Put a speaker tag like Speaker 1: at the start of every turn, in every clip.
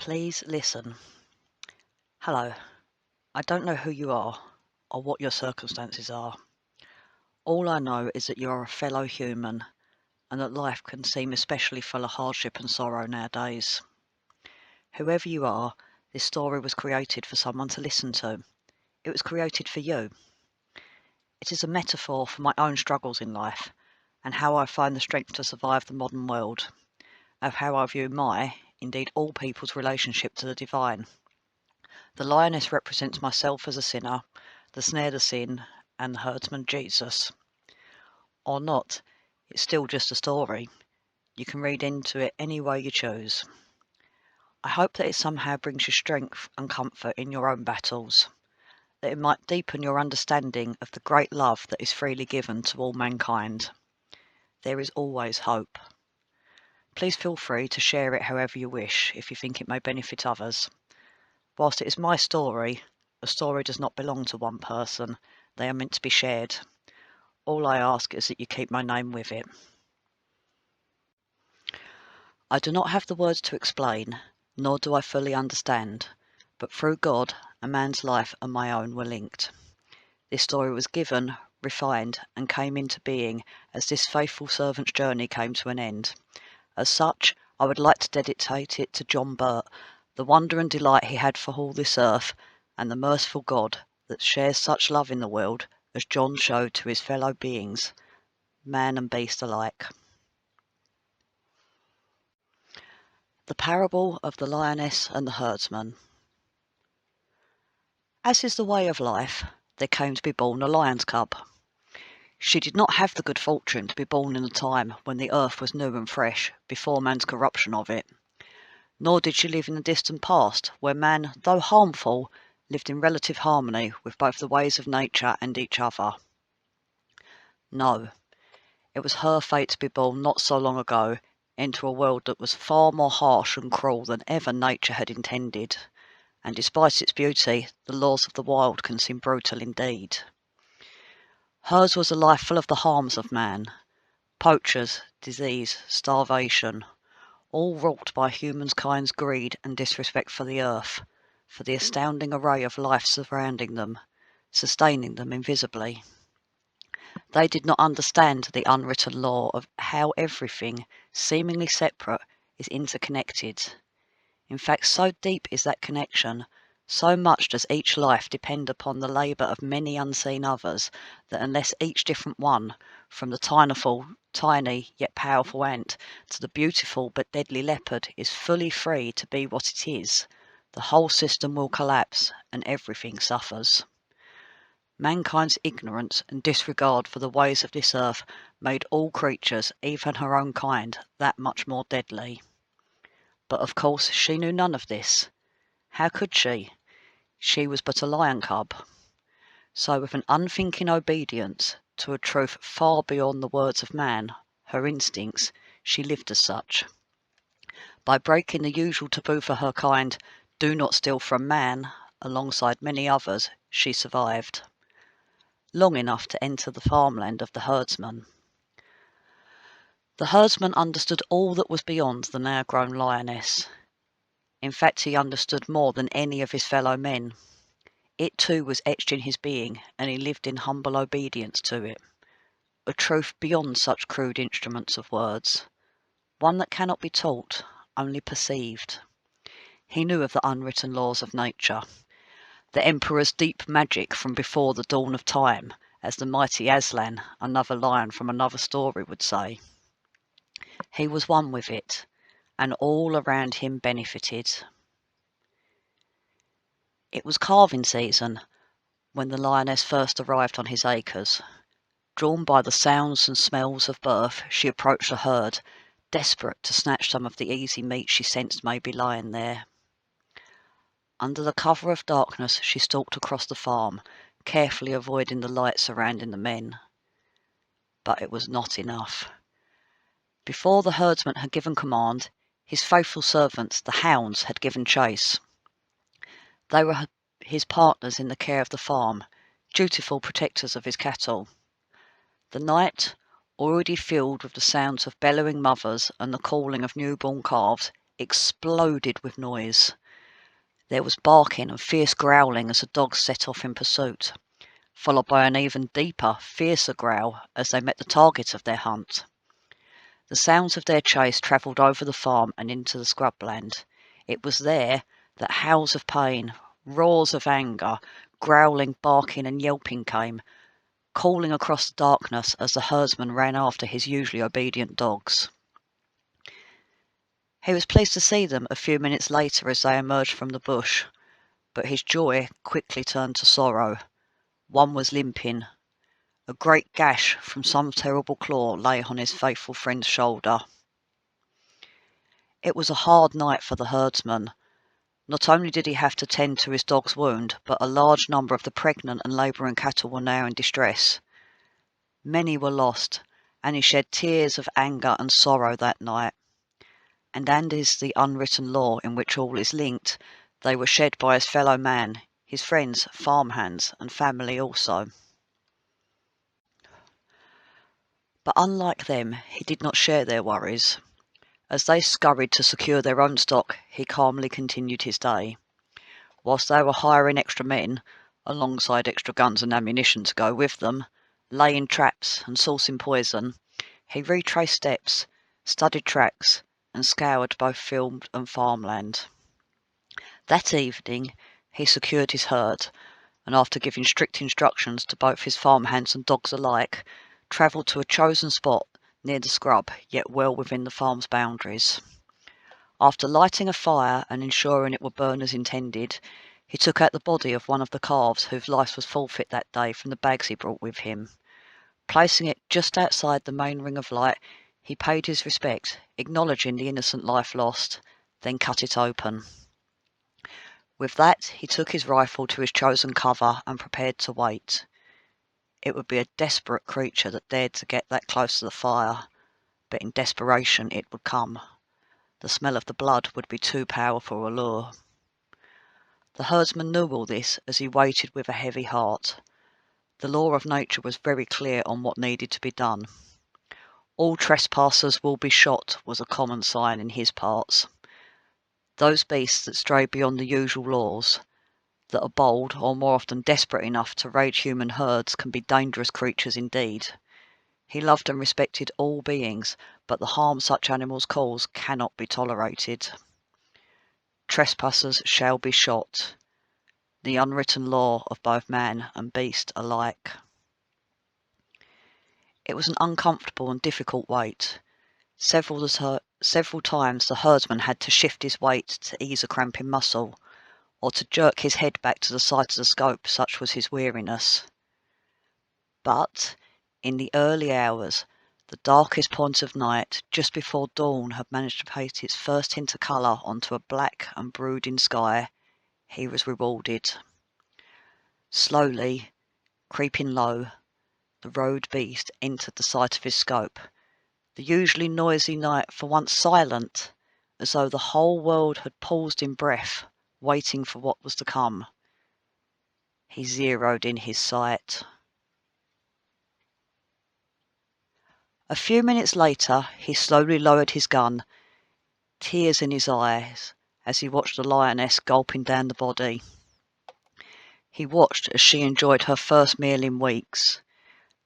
Speaker 1: Please listen. Hello. I don't know who you are or what your circumstances are. All I know is that you are a fellow human and that life can seem especially full of hardship and sorrow nowadays. Whoever you are, this story was created for someone to listen to. It was created for you. It is a metaphor for my own struggles in life and how I find the strength to survive the modern world, of how I view my, indeed all people's relationship to the divine. The lioness represents myself as a sinner, the snare the sin, and the herdsman Jesus. Or not, it's still just a story. You can read into it any way you choose. I hope that it somehow brings you strength and comfort in your own battles, that it might deepen your understanding of the great love that is freely given to all mankind. There is always hope. Please feel free to share it however you wish if you think it may benefit others. Whilst it is my story, a story does not belong to one person. They are meant to be shared. All I ask is that you keep my name with it. I do not have the words to explain, nor do I fully understand, but through God, a man's life and my own were linked. This story was given, refined, and came into being as this faithful servant's journey came to an end. As such, I would like to dedicate it to John Burt, the wonder and delight he had for all this earth, and the merciful God that shares such love in the world as John showed to his fellow beings, man and beast alike. The parable of the lioness and the herdsman. As is the way of life, there came to be born a lion's cub. She did not have the good fortune to be born in a time when the earth was new and fresh, before man's corruption of it. Nor did she live in the distant past, where man, though harmful, lived in relative harmony with both the ways of nature and each other. No, it was her fate to be born not so long ago into a world that was far more harsh and cruel than ever nature had intended, and despite its beauty, the laws of the wild can seem brutal indeed. Hers was a life full of the harms of man, poachers, disease, starvation, all wrought by humankind's greed and disrespect for the earth, for the astounding array of life surrounding them, sustaining them invisibly. They did not understand the unwritten law of how everything, seemingly separate, is interconnected. In fact, so deep is that connection, so much does each life depend upon the labour of many unseen others, that unless each different one, from the tiny yet powerful ant to the beautiful but deadly leopard, is fully free to be what it is, the whole system will collapse and everything suffers. Mankind's ignorance and disregard for the ways of this earth made all creatures, even her own kind, that much more deadly. But of course she knew none of this. How could she? She was but a lion cub. So with an unthinking obedience to a truth far beyond the words of man, her instincts, she lived as such. By breaking the usual taboo for her kind, do not steal from man, alongside many others, she survived. Long enough to enter the farmland of the herdsman. The herdsman understood all that was beyond the now-grown lioness. In fact, he understood more than any of his fellow men. It too was etched in his being, and he lived in humble obedience to it. A truth beyond such crude instruments of words. One that cannot be taught, only perceived. He knew of the unwritten laws of nature. The Emperor's deep magic from before the dawn of time, as the mighty Aslan, another lion from another story, would say. He was one with it, and all around him benefited. It was calving season when the lioness first arrived on his acres. Drawn by the sounds and smells of birth, she approached the herd, desperate to snatch some of the easy meat she sensed may be lying there. Under the cover of darkness she stalked across the farm, carefully avoiding the light surrounding the men. But it was not enough. Before the herdsman had given command, his faithful servants, the hounds, had given chase. They were his partners in the care of the farm, dutiful protectors of his cattle. The night, already filled with the sounds of bellowing mothers and the calling of newborn calves, exploded with noise. There was barking and fierce growling as the dogs set off in pursuit, followed by an even deeper, fiercer growl as they met the target of their hunt. The sounds of their chase travelled over the farm and into the scrubland. It was there that howls of pain, roars of anger, growling, barking and yelping came, calling across the darkness as the herdsman ran after his usually obedient dogs. He was pleased to see them a few minutes later as they emerged from the bush, but his joy quickly turned to sorrow. One was limping. A great gash from some terrible claw lay on his faithful friend's shoulder. It was a hard night for the herdsman. Not only did he have to tend to his dog's wound, but a large number of the pregnant and labouring cattle were now in distress. Many were lost, and he shed tears of anger and sorrow that night. And is the unwritten law in which all is linked, they were shed by his fellow man, his friends, farm hands, and family also. But unlike them, he did not share their worries. As they scurried to secure their own stock, he calmly continued his day. Whilst they were hiring extra men, alongside extra guns and ammunition to go with them, laying traps and sourcing poison, he retraced steps, studied tracks, and scoured both field and farmland. That evening he secured his herd, and after giving strict instructions to both his farm hands and dogs alike, travelled to a chosen spot near the scrub, yet well within the farm's boundaries. After lighting a fire and ensuring it would burn as intended, he took out the body of one of the calves whose life was forfeit that day from the bags he brought with him. Placing it just outside the main ring of light, he paid his respect, acknowledging the innocent life lost, then cut it open. With that, he took his rifle to his chosen cover and prepared to wait. It would be a desperate creature that dared to get that close to the fire, but in desperation it would come. The smell of the blood would be too powerful a lure. The herdsman knew all this as he waited with a heavy heart. The law of nature was very clear on what needed to be done. All trespassers will be shot was a common sign in his parts. Those beasts that stray beyond the usual laws, that are bold or more often desperate enough to raid human herds, can be dangerous creatures indeed. He loved and respected all beings, but the harm such animals cause cannot be tolerated. Trespassers shall be shot, the unwritten law of both man and beast alike. It was an uncomfortable and difficult wait. Several times the herdsman had to shift his weight to ease a cramping muscle, or to jerk his head back to the side of the scope, such was his weariness. But in the early hours, the darkest point of night, just before dawn had managed to paint its first hint of colour onto a black and brooding sky, he was rewarded. Slowly, creeping low, the road beast entered the sight of his scope, the usually noisy night for once silent, as though the whole world had paused in breath, waiting for what was to come. He zeroed in his sight. A few minutes later, he slowly lowered his gun, tears in his eyes, as he watched the lioness gulping down the body. He watched as she enjoyed her first meal in weeks.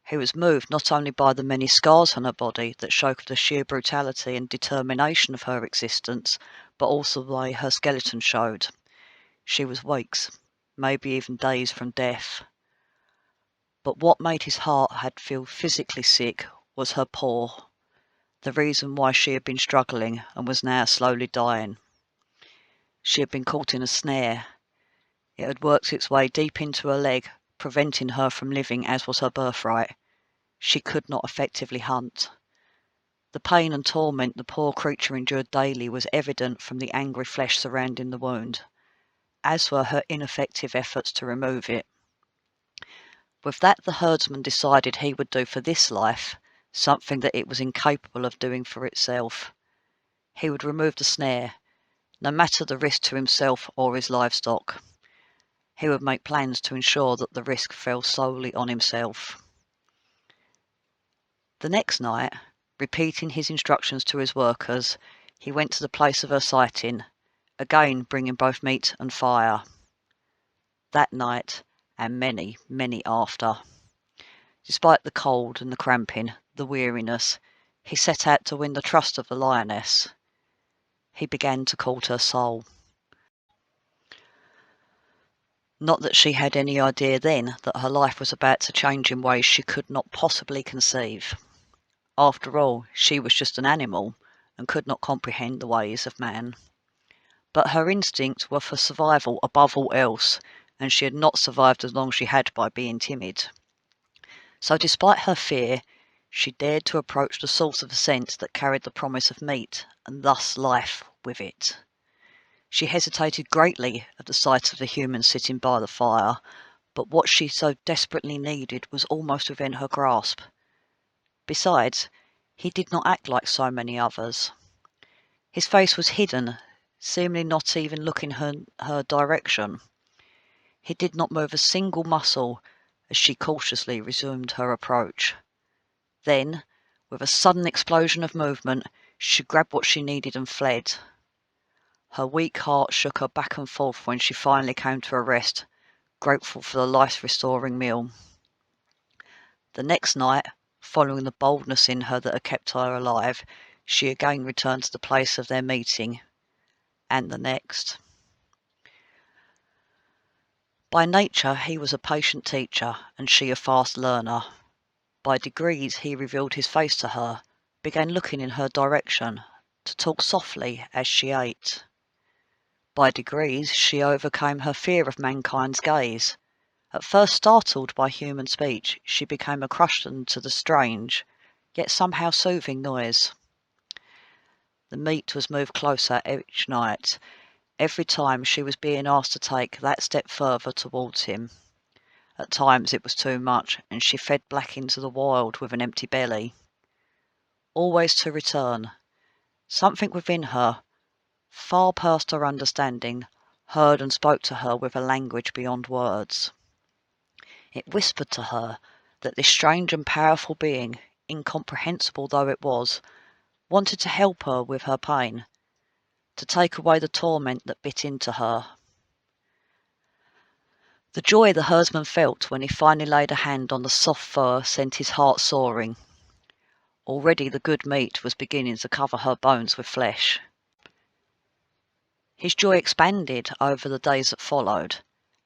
Speaker 1: He was moved not only by the many scars on her body that showed the sheer brutality and determination of her existence, but also the way her skeleton showed. She was weeks, maybe even days from death. But what made his heart feel physically sick was her paw, the reason why she had been struggling and was now slowly dying. She had been caught in a snare. It had worked its way deep into her leg, preventing her from living as was her birthright. She could not effectively hunt. The pain and torment the poor creature endured daily was evident from the angry flesh surrounding the wound, as were her ineffective efforts to remove it. With that, the herdsman decided he would do for this life something that it was incapable of doing for itself. He would remove the snare, no matter the risk to himself or his livestock. He would make plans to ensure that the risk fell solely on himself. The next night, repeating his instructions to his workers, He went to the place of her sighting, again bringing both meat and fire. That night, and many, many after, despite the cold and the cramping, the weariness, he set out to win the trust of the lioness. He began to court her soul. Not that she had any idea then that her life was about to change in ways she could not possibly conceive. After all, she was just an animal and could not comprehend the ways of man. But her instincts were for survival above all else, and she had not survived as long as she had by being timid. So despite her fear, she dared to approach the source of a scent that carried the promise of meat, and thus life with it. She hesitated greatly at the sight of the human sitting by the fire, but what she so desperately needed was almost within her grasp. Besides, he did not act like so many others. His face was hidden, seemingly not even looking her direction. He did not move a single muscle as she cautiously resumed her approach. Then, with a sudden explosion of movement, she grabbed what she needed and fled. Her weak heart shook her back and forth when she finally came to a rest, grateful for the life-restoring meal. The next night, following the boldness in her that had kept her alive, she again returned to the place of their meeting, and the next. By nature he was a patient teacher, and she a fast learner. By degrees he revealed his face to her, began looking in her direction, to talk softly as she ate. By degrees she overcame her fear of mankind's gaze. At first startled by human speech, she became accustomed to the strange, yet somehow soothing noise. The meat was moved closer each night, every time she was being asked to take that step further towards him. At times it was too much, and she fed back into the wild with an empty belly. Always to return. Something within her, far past her understanding, heard and spoke to her with a language beyond words. It whispered to her that this strange and powerful being, incomprehensible though it was, wanted to help her with her pain, to take away the torment that bit into her. The joy the herdsman felt when he finally laid a hand on the soft fur sent his heart soaring. Already the good meat was beginning to cover her bones with flesh. His joy expanded over the days that followed,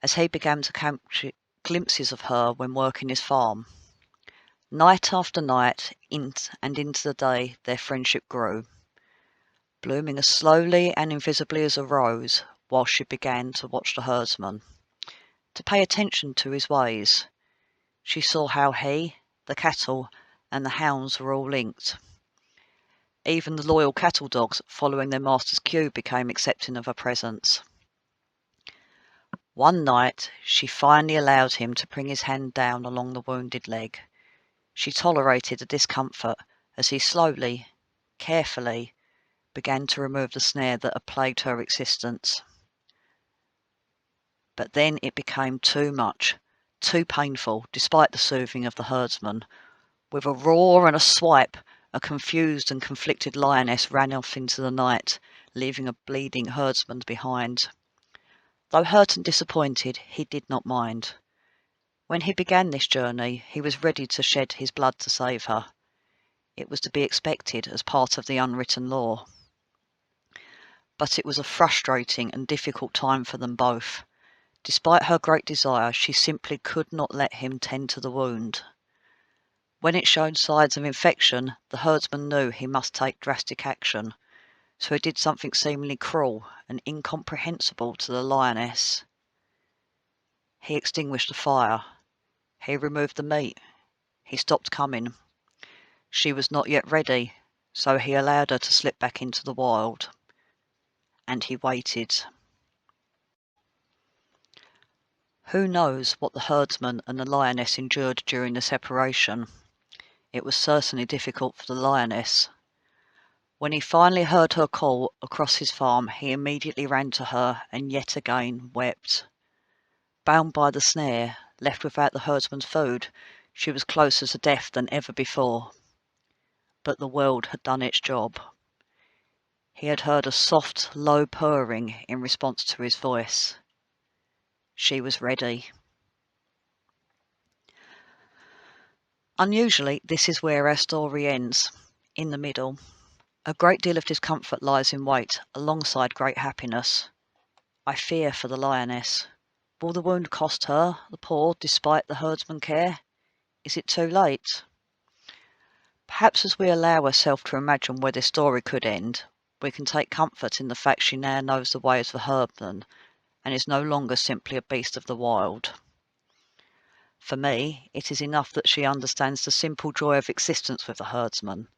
Speaker 1: as he began to capture glimpses of her when working his farm. Night after night, into the day, their friendship grew, blooming as slowly and invisibly as a rose, while she began to watch the herdsman, to pay attention to his ways. She saw how he, the cattle, and the hounds were all linked. Even the loyal cattle dogs, following their master's cue, became accepting of her presence. One night she finally allowed him to bring his hand down along the wounded leg. She tolerated the discomfort as he slowly, carefully, began to remove the snare that had plagued her existence. But then it became too much, too painful, despite the soothing of the herdsman. With a roar and a swipe, a confused and conflicted lioness ran off into the night, leaving a bleeding herdsman behind. Though hurt and disappointed, he did not mind. When he began this journey, he was ready to shed his blood to save her. It was to be expected as part of the unwritten law. But it was a frustrating and difficult time for them both. Despite her great desire, she simply could not let him tend to the wound. When it showed signs of infection, the herdsman knew he must take drastic action, so he did something seemingly cruel and incomprehensible to the lioness. He extinguished the fire. He removed the meat. He stopped coming. She was not yet ready, so he allowed her to slip back into the wild. And he waited. Who knows what the herdsman and the lioness endured during the separation? It was certainly difficult for the lioness. When he finally heard her call across his farm, he immediately ran to her and yet again wept. Bound by the snare, left without the herdsman's food, she was closer to death than ever before. But the world had done its job. He had heard a soft, low purring in response to his voice. She was ready. Unusually, this is where our story ends, in the middle. A great deal of discomfort lies in wait, alongside great happiness. I fear for the lioness. Will the wound cost her, the poor, despite the herdsman care? Is it too late? Perhaps as we allow ourselves to imagine where this story could end, we can take comfort in the fact she now knows the ways of the herdsman, and is no longer simply a beast of the wild. For me, it is enough that she understands the simple joy of existence with the herdsman.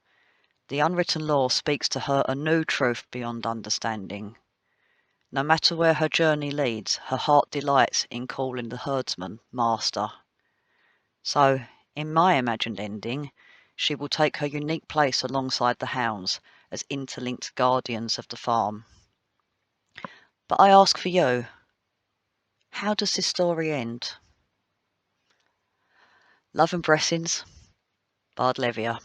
Speaker 1: The unwritten law speaks to her a new truth beyond understanding. No matter where her journey leads, her heart delights in calling the herdsman master. So, in my imagined ending, she will take her unique place alongside the hounds as interlinked guardians of the farm. But I ask for you, how does this story end? Love and blessings, Bard Levia.